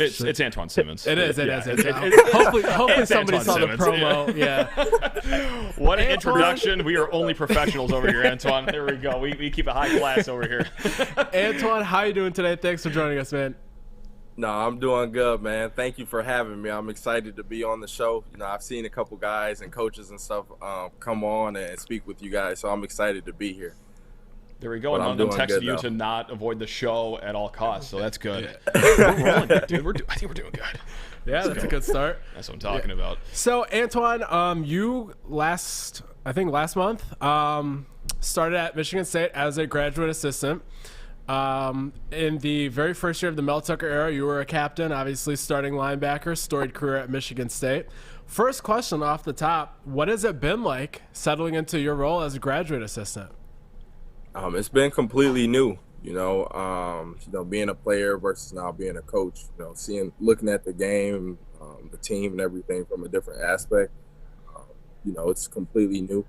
It's Antjuan Simmons. It is. Yeah. Hopefully somebody Antjuan saw Simmons, the promo. Yeah. What an introduction. We are only professionals over here, Antjuan. There we go. We keep a high class over here. Antjuan, how you doing today? Thanks for joining us, man. No, I'm doing good, man. Thank you for having me. I'm excited to be on the show. You know, I've seen a couple guys and coaches and stuff come on and speak with you guys, so I'm excited to be here. There we go. And none of them texted you to not avoid the show at all costs, so that's good. Yeah. We're rolling, dude. I think we're doing good. Yeah, that's a good start. That's what I'm talking about. So, Antjuan, you last month, started at Michigan State as a graduate assistant. In the very first year of the Mel Tucker era, you were a captain, obviously starting linebacker, storied career at Michigan State. First question off the top, what has it been like settling into your role as a graduate assistant? It's been completely new, being a player versus now being a coach, looking at the game, the team and everything from a different aspect. It's completely new,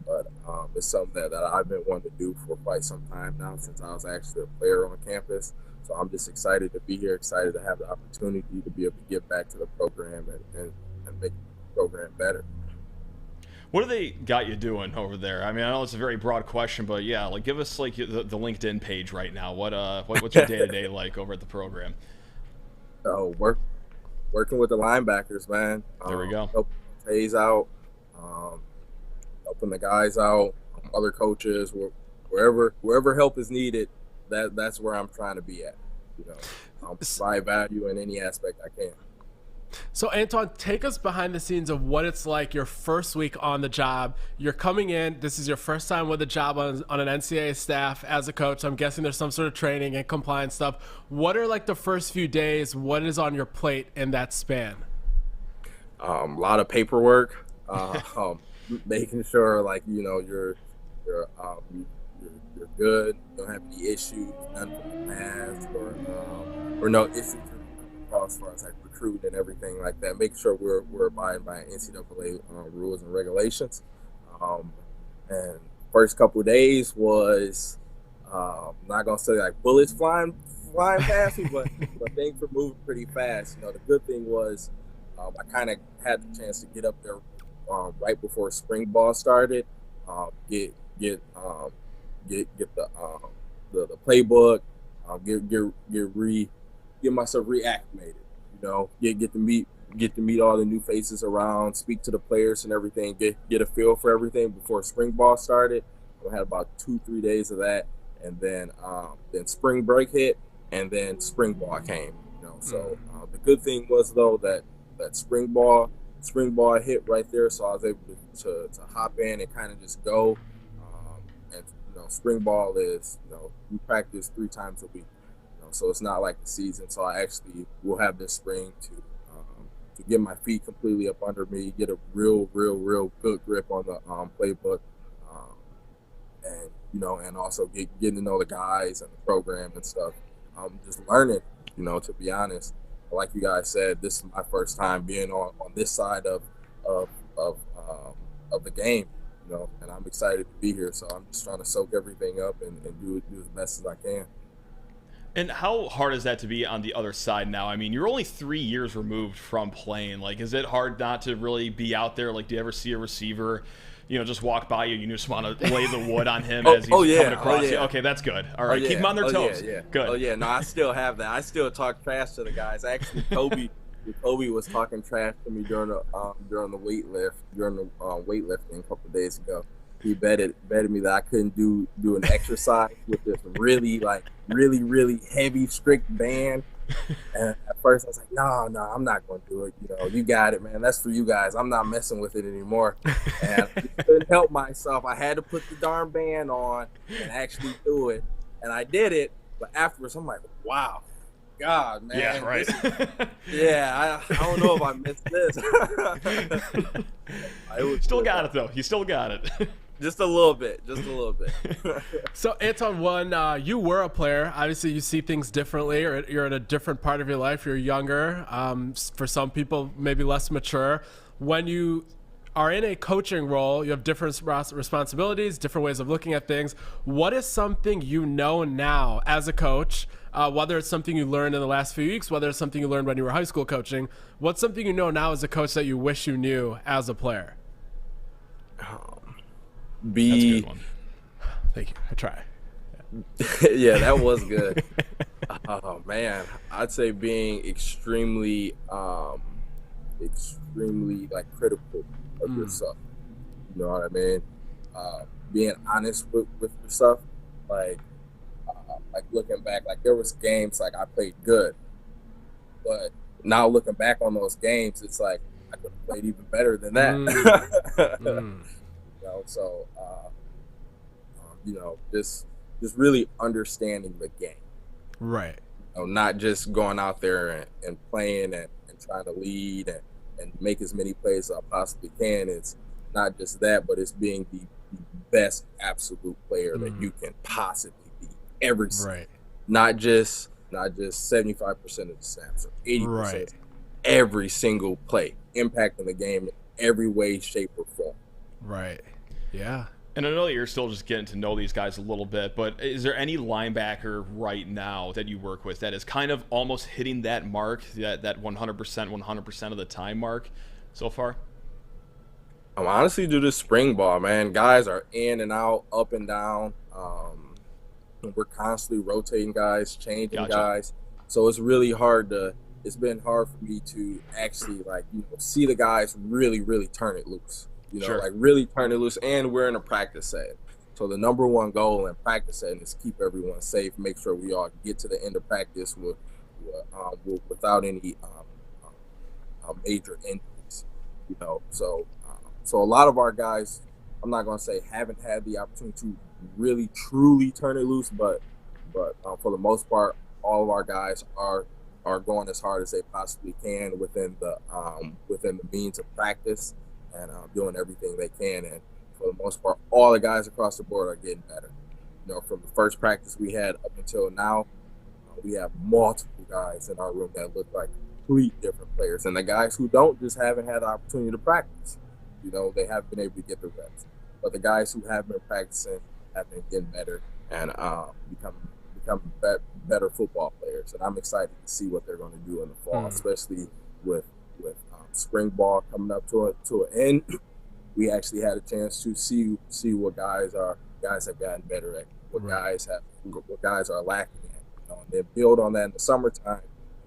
but it's something that I've been wanting to do for quite some time now since I was actually a player on campus. So I'm just excited to be here, excited to have the opportunity to be able to give back to the program and make the program better. What do they got you doing over there? I mean, I know it's a very broad question, but yeah, like give us like the LinkedIn page right now. What's your day-to-day like over at the program? Working with the linebackers, man. There we go. Helping Hayes out, helping the guys out, other coaches, wherever help is needed. That's where I'm trying to be at. Provide value in any aspect I can. So, Antjuan, take us behind the scenes of what it's like your first week on the job. You're coming in. This is your first time with a job on an NCAA staff as a coach. I'm guessing there's some sort of training and compliance stuff. What are like the first few days? What is on your plate in that span? A lot of paperwork, making sure you're good. You don't have any issues, none from the past, or no issues as far as like recruiting and everything like that. Make sure we're abiding by NCAA rules and regulations. And first couple of days was not gonna say like bullets flying past me, but things were moving pretty fast. The good thing was I kind of had the chance to get up there right before spring ball started. Get the playbook. Get myself reacclimated. Get to meet all the new faces around, speak to the players and everything, get a feel for everything before spring ball started. I had about 2-3 days of that, and then spring break hit, and then spring ball came. So the good thing was though that spring ball hit right there, so I was able to hop in and kind of just go. And spring ball is we practice 3 times a week. So it's not like the season. So I actually will have this spring to get my feet completely up under me, get a real good grip on the playbook, and also getting to know the guys and the program and stuff. Just learning, to be honest. Like you guys said, this is my first time being on this side of the game, and I'm excited to be here. So I'm just trying to soak everything up and do as best as I can. And how hard is that to be on the other side now? I mean, you're only 3 years removed from playing. Like, is it hard not to really be out there? Like, do you ever see a receiver, just walk by you and you just want to lay the wood on him as he's coming across you? Okay, that's good. All right, keep them on their toes. Yeah. Good. Oh, yeah. No, I still have that. I still talk trash to the guys. Actually, Kobe was talking trash to me during the weightlifting a couple of days ago. He betted me that I couldn't do an exercise with this really heavy, strict band. And at first I was like, no, I'm not going to do it. You got it, man. That's for you guys. I'm not messing with it anymore. And I couldn't help myself. I had to put the darn band on and actually do it. And I did it. But afterwards, I'm like, wow. God, man. Yeah, right. I don't know if I missed this. Still got it, though. You still got it. Just a little bit. So, Antjuan, you were a player. Obviously, you see things differently, or you're in a different part of your life. You're younger. For some people, maybe less mature. When you are in a coaching role, you have different responsibilities, different ways of looking at things. What is something now as a coach whether it's something you learned in the last few weeks, whether it's something you learned when you were high school coaching. What's something you know now as a coach that you wish you knew as a player? That's a good one. Thank you. I try. Yeah, that was good. Oh man, I'd say being extremely like critical of yourself. You know what I mean? Being honest with yourself. Like looking back, like there was games like I played good, but now looking back on those games, it's like I could have played even better than that. You know, so you know, just really understanding the game. Right. You know, not just going out there and playing and trying to lead and make as many plays as I possibly can. It's not just that, but it's being the best absolute player that you can possibly be every season. Right. Not just 75% of the snaps or 80%. Right. Every single play, impacting the game in every way, shape, or form. Right. Yeah. And I know that you're still just getting to know these guys a little bit, but is there any linebacker right now that you work with that is kind of almost hitting that mark, that 100% of the time mark so far? Honestly, due to spring ball, man, guys are in and out, up and down. We're constantly rotating guys, changing guys. So it's really hard it's been hard for me to actually see the guys really, really turn it loose. You know, like really turn it loose, and we're in a practice setting. So the number one goal in practice setting is keep everyone safe, make sure we all get to the end of practice without any major injuries. You know, so a lot of our guys, I'm not going to say haven't had the opportunity to really truly turn it loose, but for the most part, all of our guys are going as hard as they possibly can within the means of practice. And doing everything they can, and for the most part, all the guys across the board are getting better. You know, from the first practice we had up until now, we have multiple guys in our room that look like complete different players, and the guys who don't just haven't had the opportunity to practice. You know, they haven't been able to get the reps, but the guys who have been practicing have been getting better and becoming better football players. And I'm excited to see what they're going to do in the fall, especially with spring ball coming up to an end. We actually had a chance to see what guys have gotten better at, what guys are lacking at, you know, and then build on that in the summertime,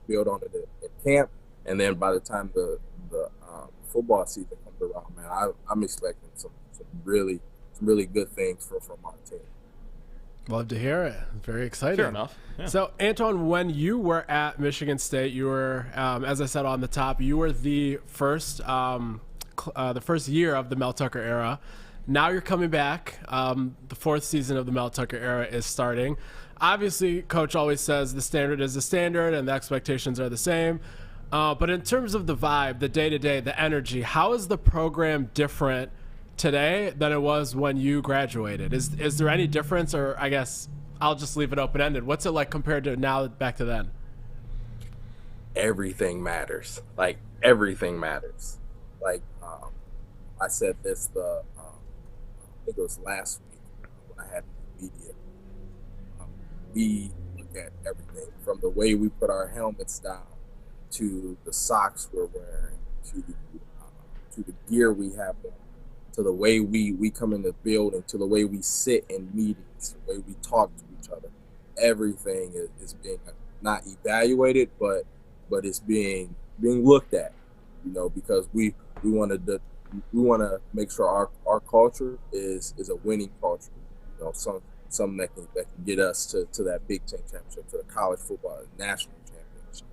build on it in camp, and then by the time the football season comes around, man, I'm expecting some really good things from our team. Love to hear it. Very exciting. Fair enough. Yeah. So, Antjuan, when you were at Michigan State, you were, as I said on the top, you were the first year of the Mel Tucker era. Now you're coming back. The fourth season of the Mel Tucker era is starting. Obviously, Coach always says the standard is the standard and the expectations are the same. But in terms of the vibe, the day-to-day, the energy, how is the program different today than it was when you graduated? Is there any difference, or I guess I'll just leave it open-ended. What's it like compared to now back to then? Everything matters. Like, everything matters. Like, I said this I think it was last week when I had the media. We look at everything from the way we put our helmets down to the socks we're wearing to the gear we have on, to the way we come in the building, to the way we sit in meetings, the way we talk to each other. Everything is being not evaluated, but it's being looked at, you know, because we want to make sure our culture is a winning culture, you know, something that can get us to that Big Ten championship, to the college football national championship.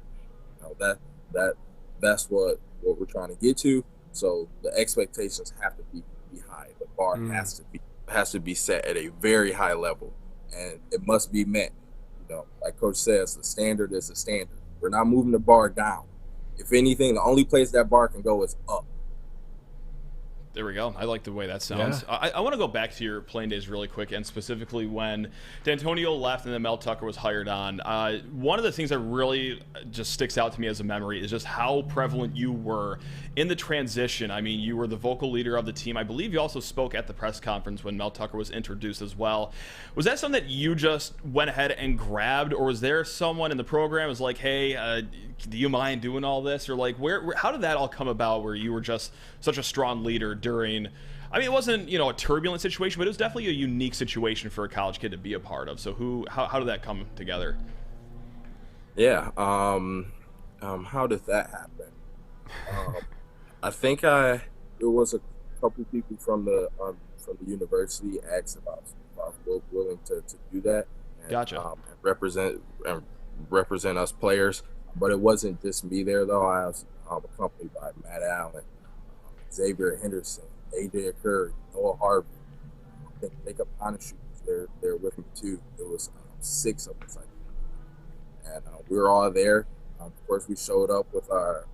You know, that's what we're trying to get to. So the expectations have to be high. The bar has to be set at a very high level, and it must be met. You know, like Coach says, the standard is the standard. We're not moving the bar down. If anything, the only place that bar can go is up. There we go. I like the way that sounds. Yeah. I want to go back to your playing days really quick, and specifically when D'Antonio left and then Mel Tucker was hired on. One of the things that really just sticks out to me as a memory is just how prevalent you were in the transition. I mean, you were the vocal leader of the team. I believe you also spoke at the press conference when Mel Tucker was introduced as well. Was that something that you just went ahead and grabbed, or was there someone in the program who was like, hey, do you mind doing all this? Or like, how did that all come about where you were just such a strong leader during, I mean, it wasn't, a turbulent situation, but it was definitely a unique situation for a college kid to be a part of. So how did that come together? Yeah. How did that happen? I think it was a couple people from the university asked about if I was willing to do that. And, Gotcha. And represent us players. But it wasn't just me there, though. I was accompanied by Matt Allen, Xavier Henderson, AJ Curry, Noah Harvey. I think Jacob Hanashu was there with me, too. There was 6 of us, I think. And we were all there. Of course, we showed up with our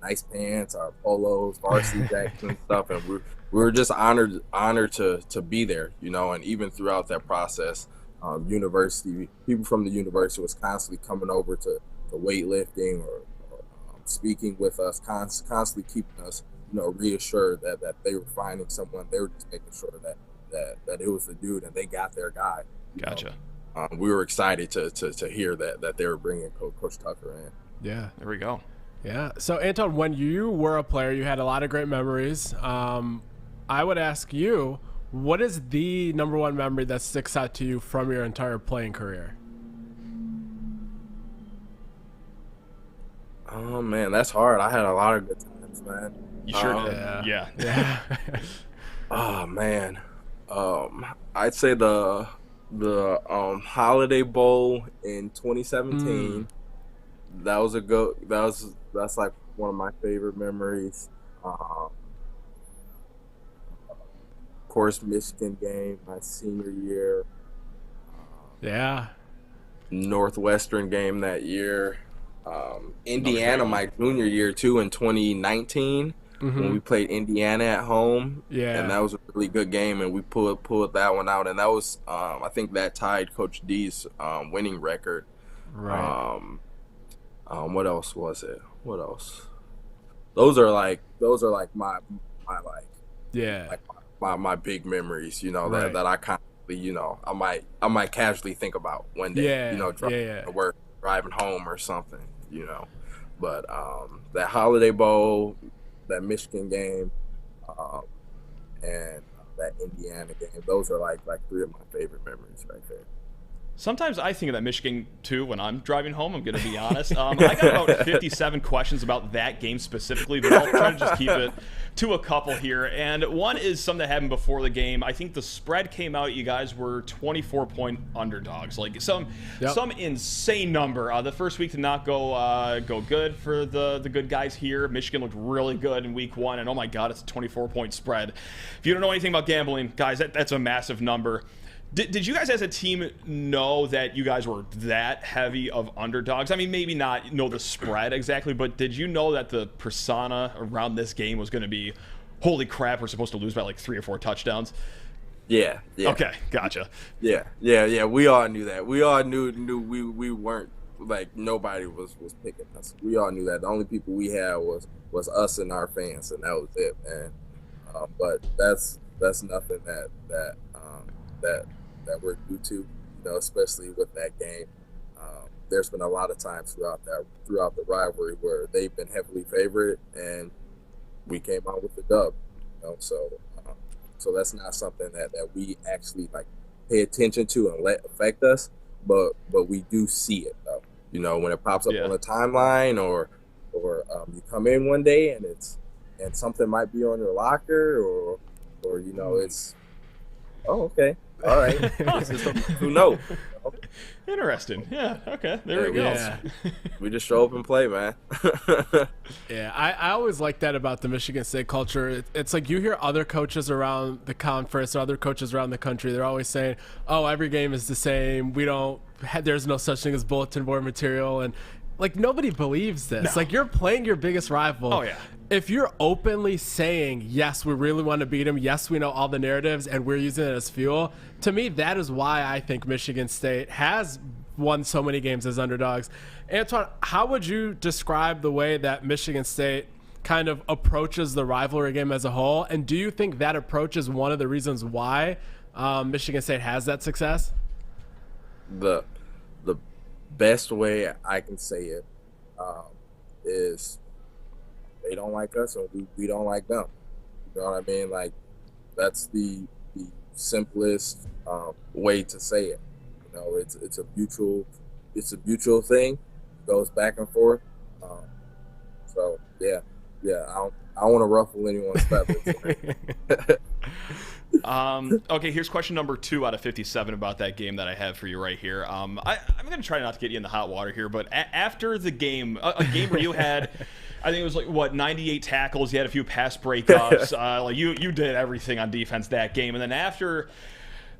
nice pants, our polos, varsity jackets and stuff. And we were just honored to be there, and even throughout that process, people from the university was constantly coming over to weightlifting or speaking with us, constantly keeping us, reassured that they were finding someone. They were just making sure that it was the dude and they got their guy. Gotcha. We were excited to hear that they were bringing Coach Tucker in. Yeah. There we go. Yeah. So, Anton, when you were a player, you had a lot of great memories. I would ask you, what is the number one memory that sticks out to you from your entire playing career? Oh, man, that's hard. I had a lot of good times, man. You sure did. Yeah. Oh, man. I'd say the Holiday Bowl in 2017. That was that's like one of my favorite memories. Of course, Michigan game my senior year. Northwestern game that year. Indiana my junior year too in 2019 when we played Indiana at home. And that was a really good game, and we pulled that one out, and that was I think that tied Coach D's winning record. Right. What else was it? What else? Those are like my my big memories, right. that I constantly, I might casually think about one day, driving to work, driving home or something, But that Holiday Bowl, that Michigan game, and that Indiana game, those are like 3 of my favorite memories right there. Sometimes I think of that Michigan, too, when I'm driving home, I'm going to be honest. I got about 57 questions about that game specifically, but I'll try to just keep it to a couple here. And one is something that happened before the game. I think the spread came out. You guys were 24-point underdogs, like some insane number. The first week did not go good for the good guys here. Michigan looked really good in week 1, and oh my God, it's a 24-point spread. If you don't know anything about gambling, guys, that's a massive number. Did you guys as a team know that you guys were that heavy of underdogs? I mean, maybe not know the spread exactly, but did you know that the persona around this game was going to be, holy crap, we're supposed to lose by like 3 or 4 touchdowns? Yeah. Okay, gotcha. Yeah. We all knew that. We all knew we weren't, like, nobody was picking us. We all knew that. The only people we had was us and our fans, and that was it, man. But that's nothing that we're due to, especially with that game. There's been a lot of times throughout the rivalry where they've been heavily favored and we came out with the dub. So that's not something that we actually like pay attention to and let affect us, but we do see it though. When it pops up on the timeline or you come in one day and something might be on your locker or it's okay. All right. Who knows? Interesting. Yeah. Okay. There we go. Yeah. We just show up and play, man. Yeah. I always like that about the Michigan State culture. It's like you hear other coaches around the conference or other coaches around the country. They're always saying, "Oh, every game is the same. There's no such thing as bulletin board material." And like nobody believes this. No. Like you're playing your biggest rival. Oh, yeah. If you're openly saying, yes, we really want to beat him, yes, we know all the narratives, and we're using it as fuel, to me, that is why I think Michigan State has won so many games as underdogs. Antjuan, how would you describe the way that Michigan State kind of approaches the rivalry game as a whole? And do you think that approach is one of the reasons why Michigan State has that success? The best way I can say it is they don't like us and we don't like them. You know what I mean? Like that's the simplest way to say it. You know, it's a mutual thing. It goes back and forth. So yeah, I don't want to ruffle anyone's feathers. Okay, here's question number 2 out of 57 about that game that I have for you right here. I'm going to try not to get you in the hot water here, but after the game, a game where you had, I think it was like, 98 tackles, you had a few pass breakups, like you did everything on defense that game, and then after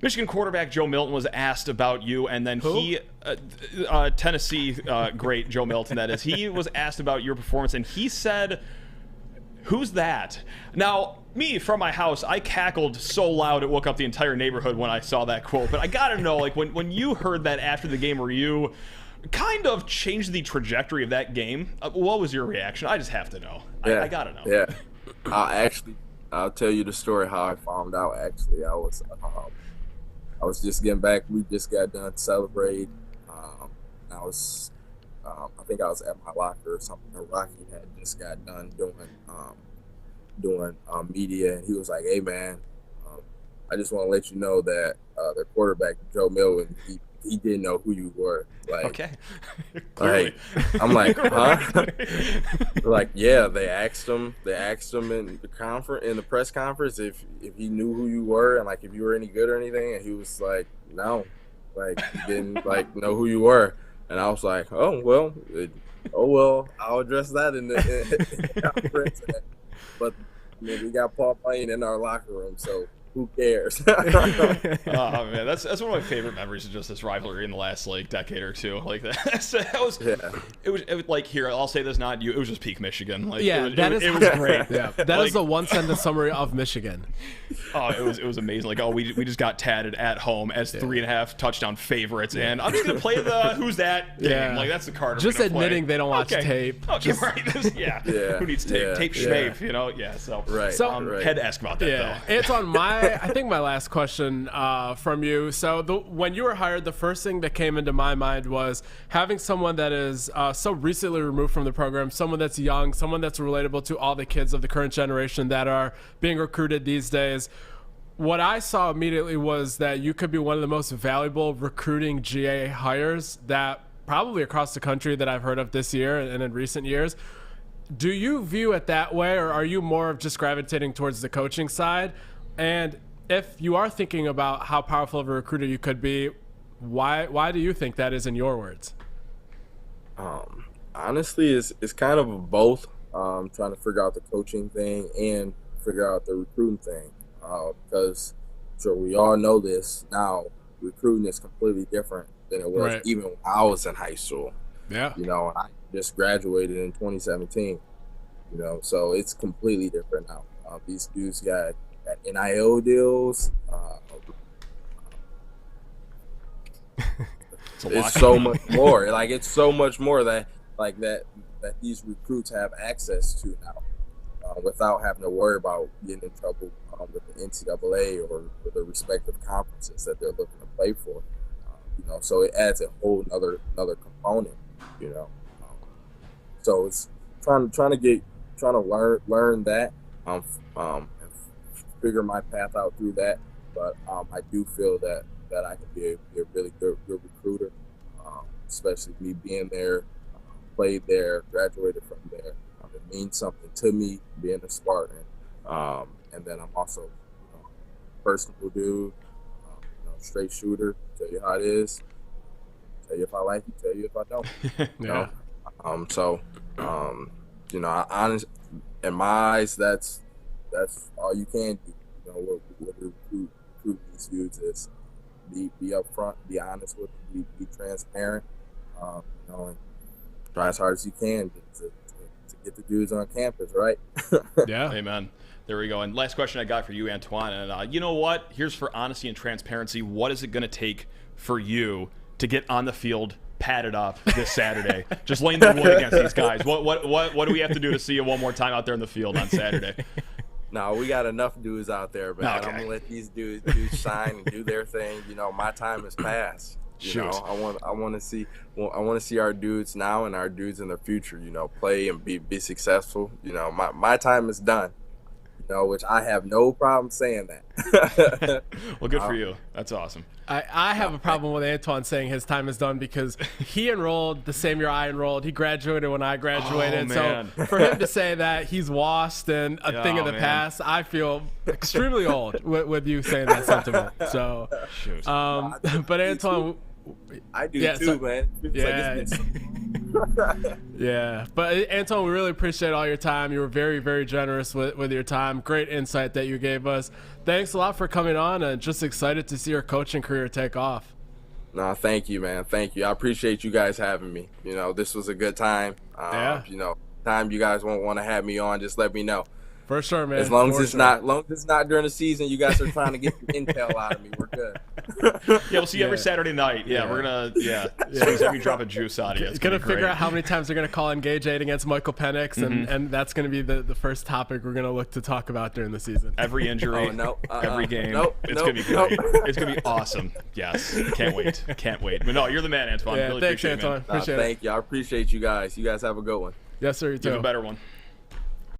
Michigan quarterback Joe Milton was asked about you, and then Tennessee great Joe Milton, that is, he was asked about your performance, and he said, "Who's that?" Now, me, from my house, I cackled so loud it woke up the entire neighborhood when I saw that quote. But I gotta know, like, when you heard that after the game, where you kind of changed the trajectory of that game, what was your reaction? I just have to know. Yeah, I gotta know. Yeah, I'll tell you the story how I found out. Actually, I was just getting back. We just got done celebrating. I think I was at my locker or something. Rocky had just got done doing media, and he was like, "Hey man, I just want to let you know that the quarterback Joe Milton, he didn't know who you were." Like, okay, like, I'm like, huh? Like, yeah, they asked him in the press conference if he knew who you were and like if you were any good or anything, and he was like, no, like he didn't like know who you were. And I was like, oh well, I'll address that in the conference. But I mean, we got Paul Payne in our locker room, so who cares? Oh man, that's one of my favorite memories of just this rivalry in the last like decade or two. Like that was it was like, here, I'll say this, not you. It was just peak Michigan. Like yeah, it was great. Yeah, that is the one sentence summary of Michigan. Oh, it was amazing. Like, we just got tatted at home as 3.5 touchdown favorites, and I'm just gonna play the who's that game. Yeah. Like that's the card. Just admitting they don't watch okay. tape. Okay, right. Who needs tape? Yeah. Tape schmape, you know? Yeah. So right. Had to ask about that though. It's on I think my last question from you. So when you were hired, the first thing that came into my mind was having someone that is so recently removed from the program, someone that's young, someone that's relatable to all the kids of the current generation that are being recruited these days. What I saw immediately was that you could be one of the most valuable recruiting GA hires that probably across the country that I've heard of this year and in recent years. Do you view it that way, or are you more of just gravitating towards the coaching side? And if you are thinking about how powerful of a recruiter you could be, why do you think that is in your words? Honestly, it's kind of both. Trying to figure out the coaching thing and figure out the recruiting thing. Because sure, we all know this now, recruiting is completely different than it was even when I was in high school. Yeah. You know, I just graduated in 2017. You know, so it's completely different now. These dudes got NIL deals. It's so much more. Like, it's so much more that these recruits have access to now, without having to worry about getting in trouble with the NCAA or the respective conferences that they're looking to play for. You know, so it adds a whole another component. You know, so it's trying to learn that, and figure my path out through that. But I do feel that I can be a really good recruiter, especially me being there, played there, graduated from there. It means something to me being a Spartan, and then I'm also personable dude, straight shooter. Tell you how it is. Tell you if I like you. Tell you if I don't. Yeah. Honest, in my eyes, that's all you can do. You know, what recruit these dudes is be upfront, be honest with them, be transparent. And try as hard as you can to get the dudes on campus, right? Yeah. Amen. There we go. And last question I got for you, Antjuan. And you know what? Here's for honesty and transparency. What is it going to take for you to get on the field padded up this Saturday? Just laying the wood against these guys. What do we have to do to see you one more time out there in the field on Saturday? No, we got enough dudes out there, man. Okay. I'm gonna let these dudes shine and do their thing. You know, my time has passed. You know, I want to see our dudes now and our dudes in the future. You know, play and be successful. You know, my time is done. You know, which I have no problem saying that. Well, good for you. That's awesome. I have a problem with Antjuan saying his time is done because he enrolled the same year I enrolled. He graduated when I graduated. Oh, so for him to say that he's washed and a thing of the past, I feel extremely old with you saying that sentiment. So, Shoot. but Antjuan, I do too, man. Yeah. Yeah, but Antjuan, we really appreciate all your time. You were very, very generous with your time. Great insight that you gave us. Thanks a lot for coming on, and just excited to see your coaching career take off. No, thank you, man. Thank you. I appreciate you guys having me. You know, this was a good time. You know, time you guys won't want to have me on, just let me know. For sure, man. As long as it's not during the season, you guys are trying to get intel out of me. We're good. Yeah, we'll see you every Saturday night. Yeah, we're gonna squeeze every drop of juice out of you. It's gonna figure out how many times they're gonna call Engage 8 against Michael Penix, and that's gonna be the first topic we're gonna look to talk about during the season. Every injury, every game. It's gonna be great. It's gonna be awesome. Yes, can't wait. But no, you're the man, Antjuan. Yeah, really thanks, appreciate it, Antjuan. man. Appreciate it. Thank you. I appreciate you guys. You guys have a good one. Yes, sir. You too. You have a better one.